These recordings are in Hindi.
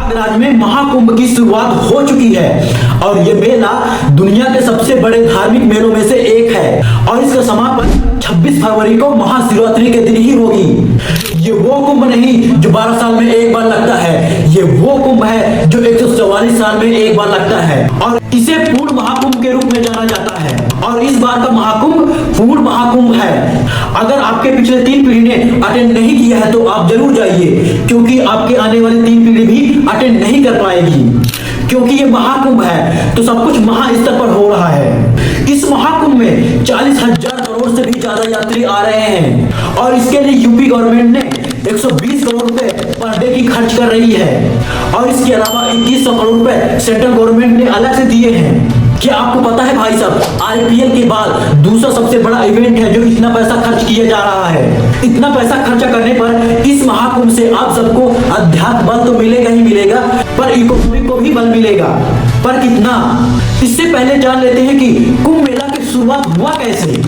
प्रयागराज में महाकुंभ की शुरुआत हो चुकी है और ये मेला दुनिया के सबसे बड़े धार्मिक मेलों में से एक है और इसका समापन 26 फरवरी को महाशिवरात्रि के दिन ही होगी। ये वो कुंभ नहीं जो 12 साल में एक बार लगता है, ये वो कुंभ है जो 144 साल में एक बार लगता है और इसे पूर्ण महाकुंभ के रूप में जाना जाता है। और इस बार का महाकुंभ पूर्ण महाकुंभ है। अगर आपके पिछले 3 पीढ़ी ने अटेंड नहीं किया है तो आप जरूर जाइए, क्योंकि आपके आने वाली 3 पीढ़ी भी अटेंड नहीं कर पाएगी। क्योंकि ये महाकुंभ है तो सब कुछ महास्तर पर हो रहा है। इस महाकुंभ में 40,000 करोड़ से भी ज्यादा यात्री आ रहे हैं और इसके लिए यूपी गवर्नमेंट ने 120 करोड़ रुपए पर डे की खर्च कर रही है और इसके अलावा 2100 करोड़ रुपए सेंट्रल गवर्नमेंट ने अलग से दिए हैं। क्या आपको पता है भाई साहब, आईपीएल के बाद दूसरा सबसे बड़ा इवेंट है जो इतना पैसा खर्च किया जा रहा है। इतना पैसा खर्चा करने पर इस महाकुंभ से आप सबको अध्यात्म बल तो मिलेगा ही मिलेगा, पर इकोनॉमी को भी बल मिलेगा। पर कितना? इससे पहले जान लेते हैं कि कुंभ मेला की शुरुआत हुआ कैसे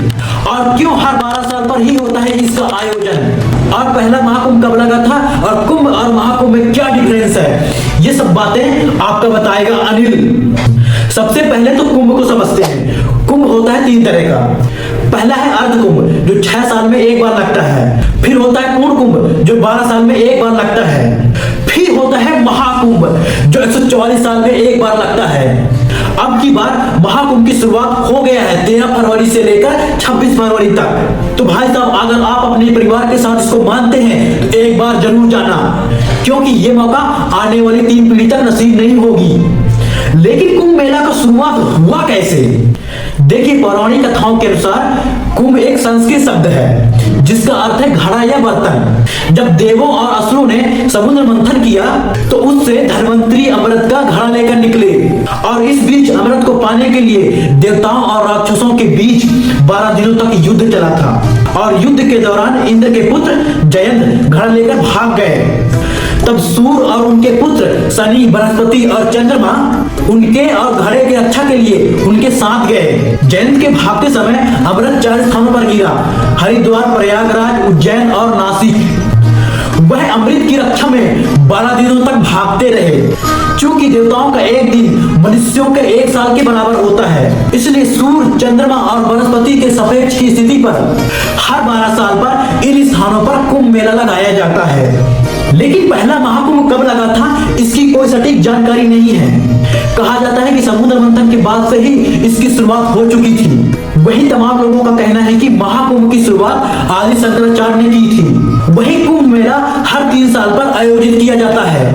और क्यों हर 12 साल पर ही होता है इसका आयोजन, और पहला महाकुंभ कब लगा था और कुंभ और महाकुंभ में क्या डिफरेंस है, ये सब बातें आपको बताएगा अनिल। सबसे पहले तो कुंभ को समझते हैं। कुंभ होता है 3 तरह का। पहला है अर्ध कुंभ जो 6 साल में एक बार लगता है, फिर होता है पूर्ण कुंभ जो 12 साल में एक बार लगता है, फिर होता है महाकुंभ जो 144 साल में एक बार लगता है। अब की बार महाकुंभ की शुरुआत हो गया है 13 फरवरी से लेकर 26 फरवरी तक। तो भाई साहब, अगर आप अपने परिवार के साथ इसको मानते हैं तो एक बार जरूर जाना, क्योंकि ये मौका आने वाली 3 पीढ़ी तक नसीब नहीं होगी। लेकिन कुंभ मेला का शुरुआत हुआ कैसे? देखिए, पौराणिक कथाओं के अनुसार कुंभ एक संस्कृत शब्द है जिसका अर्थ है घड़ा या बर्तन। जब देवों और असुरों ने समुद्र मंथन किया तो उससे धन्वंतरी अमृत का घड़ा लेकर निकले और इस बीच अमृत को पाने के लिए देवताओं और राक्षसों के बीच 12 दिनों तक युद्ध चला था और युद्ध के दौरान इंद्र के पुत्र जयंत घड़ा लेकर भाग गए। तब सूर्य और उनके पुत्र शनि, बृहस्पति और चंद्रमा उनके और घड़े की रक्षा के लिए उनके साथ गए। जयंत के भागते समय अमृत 4 स्थानों पर गिरा: हरिद्वार, प्रयागराज, उज्जैन और नासिक। वह अमृत की रक्षा में 12 दिनों तक भागते रहे। चूंकि देवताओं का एक दिन मनुष्यों के 1 साल के बराबर होता है, इसलिए सूर्य, चंद्रमा और बृहस्पति के सापेक्ष की स्थिति पर हर 12 साल पर इन स्थानों पर कुंभ मेला लगाया जाता है। लेकिन पहला महाकुंभ कब लगा था इसकी कोई सटीक जानकारी नहीं है। कहा जाता है कि समुद्र मंथन के बाद से ही इसकी शुरुआत हो चुकी थी। वही तमाम लोगों का कहना है कि महाकुंभ की शुरुआत आदि शंकराचार्य ने की थी। वही कुंभ मेला हर 3 साल पर आयोजित किया जाता है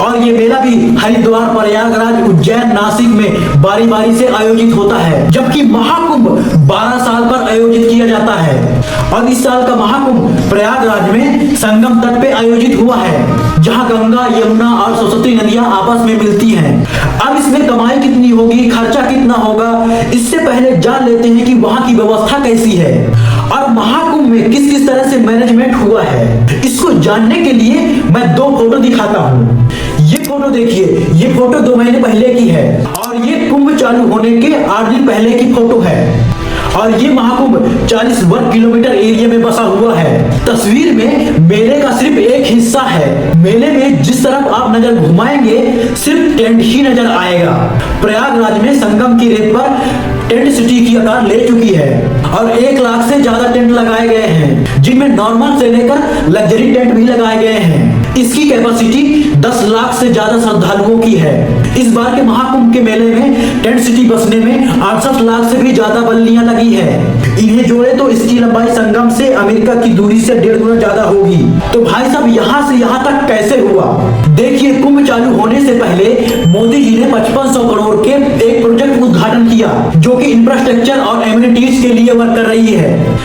और ये मेला भी हरिद्वार, प्रयागराज, उज्जैन, नासिक में बारी बारी से आयोजित होता है, जबकि महाकुंभ 12 साल पर आयोजित किया जाता है। और इस साल का महाकुंभ प्रयागराज में संगम तट पे आयोजित हुआ है, जहाँ गंगा, यमुना और सरस्वती नदियां आपस में मिलती हैं। अब इसमें कमाई कितनी होगी, खर्चा कितना होगा, इससे पहले जान लेते हैं कि वहाँ की व्यवस्था कैसी है और महाकुंभ में किस किस तरह से मैनेजमेंट हुआ है। इसको जानने के लिए मैं 2 फोटो दिखाता हूँ। ये फोटो देखिए, ये फोटो 2 महीने पहले की है और ये कुंभ चालू होने के 8 दिन पहले की फोटो है और ये महाकुंभ 40 वर्ग किलोमीटर एरिया में बसा हुआ है। तस्वीर में मेले का सिर्फ एक हिस्सा है। मेले में जिस तरफ आप नजर घुमाएंगे सिर्फ टेंट ही नजर आएगा। प्रयागराज में संगम की रेत पर टेंट सिटी की आकार ले चुकी है और 1 लाख से ज्यादा टेंट लगाए गए हैं, जिनमें नॉर्मल से लेकर लग्जरी टेंट भी लगाए गए हैं। इसकी कैपेसिटी 10 लाख से ज्यादा श्रद्धालुओं की है। इस बार के महाकुंभ के मेले में टेंट सिटी बसने में 68 लाख से भी ज्यादा बल्लियां लगी है। इन्हें जोड़े तो इसकी लंबाई संगम से अमेरिका की दूरी से 1.5 गुना ज्यादा होगी। तो भाई साहब, यहाँ से यहाँ तक कैसे हुआ? देखिए, कुंभ चालू होने से पहले मोदी जी ने 5500 करोड़ के एक प्रोजेक्ट उद्घाटन किया जो कि इंफ्रास्ट्रक्चर और एमिनिटीज के लिए वर्क कर रही है।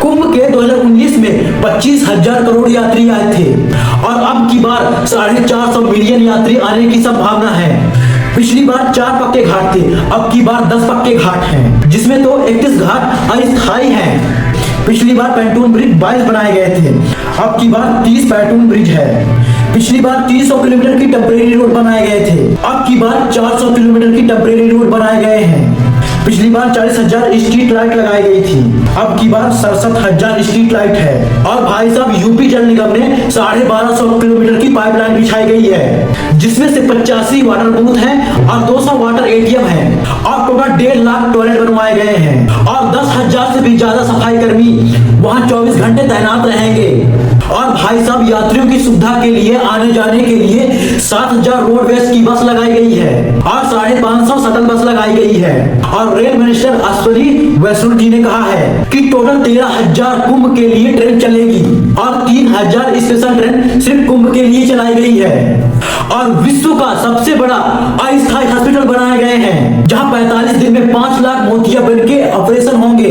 कुंभ के 2019 में 25,000 करोड़ यात्री आए थे और अब की बार 450 मिलियन यात्री आने की संभावना है। पिछली बार 4 पक्के घाट थे, अब की बार 10 पक्के घाट हैं, जिसमें तो 31 घाट अस्थायी हैं। पिछली बार पैंटून ब्रिज 22 बनाए गए थे, अब की बार 30 पैंटून ब्रिज है। पिछली बार 300 किलोमीटर की टेम्परेरी रोड बनाए गए थे, अब की बार 400 किलोमीटर की टेम्परेरी रोड बनाए गए हैं। पिछली बार 40,000 स्ट्रीट लाइट लगाई गई थी, अब की बार 67,000 स्ट्रीट लाइट है। और भाई साहब यूपी जल निगम ने 1250 किलोमीटर की पाइपलाइन बिछाई गई है, जिसमें से 85 वाटर बूथ हैं और 200 वाटर एटीएम हैं और टोटल 1.5 लाख टॉयलेट बनवाए गए हैं और 10,000 से भी ज्यादा सफाई कर्मी वहां 24 घंटे तैनात रहेंगे। और भाई साहब यात्रियों की सुविधा के लिए आने जाने के लिए 7,000 रोडवेज की बस लगाई गई है और 550 शटल बस लगाई गई है। और रेल मिनिस्टर अश्विनी वैष्णव जी ने कहा है कि टोटल 13,000 कुंभ के लिए ट्रेन चलेगी और 3,000 स्पेशल ट्रेन सिर्फ कुंभ के लिए चलाई गई है। और विश्व का सबसे बड़ा अस्थायी हॉस्पिटल बनाए गए हैं, जहां 45 दिन में 5 लाख मोतियाबिंद के ऑपरेशन होंगे।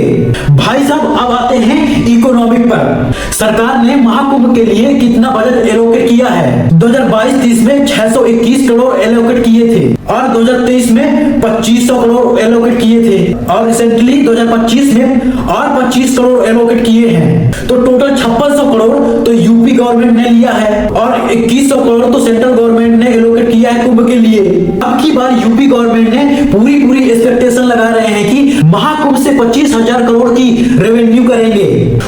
भाई साहब अब आते हैं इकोनॉमिक पर। सरकार ने महाकुंभ के लिए कितना बजट एलोकेट किया है? 2022-23 में 621 करोड़ एलोकेट किए थे और 2023 में 2500 करोड़ एलोकेट किए थे और रिसेंटली 2025 में और 25 करोड़ एलोकेट किए हैं। तो टोटल 5600 करोड़ तो यूपी गवर्नमेंट ने लिया है और 2100 करोड़ तो सेंट्रल गवर्नमेंट ने एलोकेट किया है कुंभ के लिए। अब की बार यूपी गवर्नमेंट ने पूरी एक्सपेक्टेशन लगा रहे हैं कि महाकुंभ से 25,000 करोड़ की रेवेन्यू करेंगे।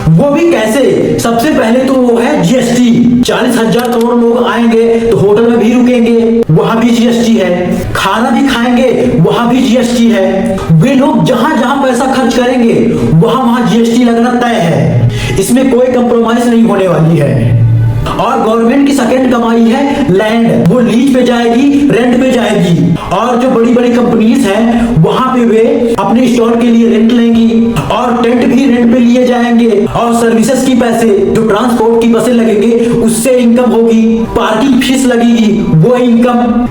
वो भी कैसे? सबसे पहले तो वो है जीएसटी। 40,000 करोड़ लोग आएंगे तो होटल में भी रुकेंगे, वहां भी जीएसटी है। खाना भी खाएंगे, वहां भी जीएसटी है। वे लोग जहां जहां पैसा खर्च करेंगे वहां जीएसटी लगना तय है, इसमें कोई कंप्रोमाइज नहीं होने वाली है। और गवर्नमेंट की सेकंड कमाई है लैंड, वो लीज पे जाएगी, रेंट पे जाएगी। और जो बड़ी बड़ी कंपनीज हैं वहां पे वे अपने स्टोर के लिए रेंट लेंगी और टेंट भी रेंट पे लिए जाएंगे। और सर्विसेज की पैसे जो ट्रांसपोर्ट की बसें लगेंगे उससे इनकम होगी, पार्किंग फीस लगेगी, वो इनकम।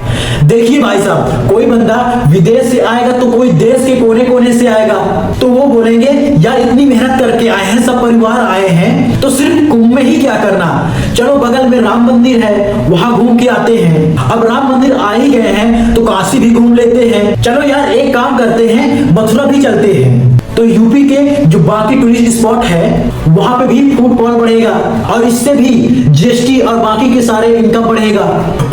देखिए भाई साहब, कोई बंदा विदेश से आएगा तो कोई देश के कोने कोने से आएगा तो वो बोलेंगे यार इतनी मेहनत करके आए हैं, सब परिवार आए हैं तो सिर्फ कुंभ में ही क्या करना, चलो बगल में राम मंदिर है वहां घूम के आते हैं। अब राम मंदिर आ ही गए हैं तो काशी भी घूम लेते हैं। चलो यार एक काम करते हैं, मथुरा भी चलते हैं। तो यूपी के जो बाकी टूरिस्ट स्पॉट है वहां पे भी फुटफॉल बढ़ेगा और इससे भी जीएसटी और बाकी के सारे इनकम बढ़ेगा।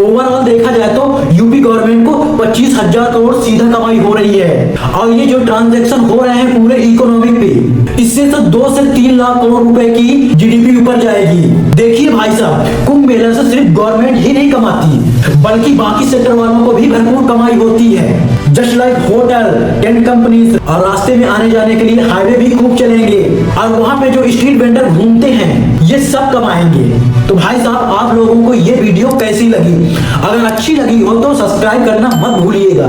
ओवरऑल देखा जाए तो यूपी गवर्नमेंट को 25,000 करोड़ सीधा कमाई हो रही है। और ये जो ट्रांजैक्शन हो रहे हैं पूरे इकोनॉमिक पे, इससे तो 2 से 3 लाख करोड़ रुपए की जीडीपी ऊपर जाएगी। देखिए भाई साहब, कुंभ मेला से सिर्फ गवर्नमेंट ही नहीं कमाती बल्कि बाकी सेक्टर वालों को भी भरपूर कमाई होती है। Just like hotel, tent companies और रास्ते में आने जाने के लिए हाईवे भी खूब चलेंगे और वहां पे जो स्ट्रीट वेंडर घूमते हैं ये सब कमाएंगे। तो भाई साहब आप लोगों को ये वीडियो कैसी लगी? अगर अच्छी लगी हो तो सब्सक्राइब करना मत भूलिएगा।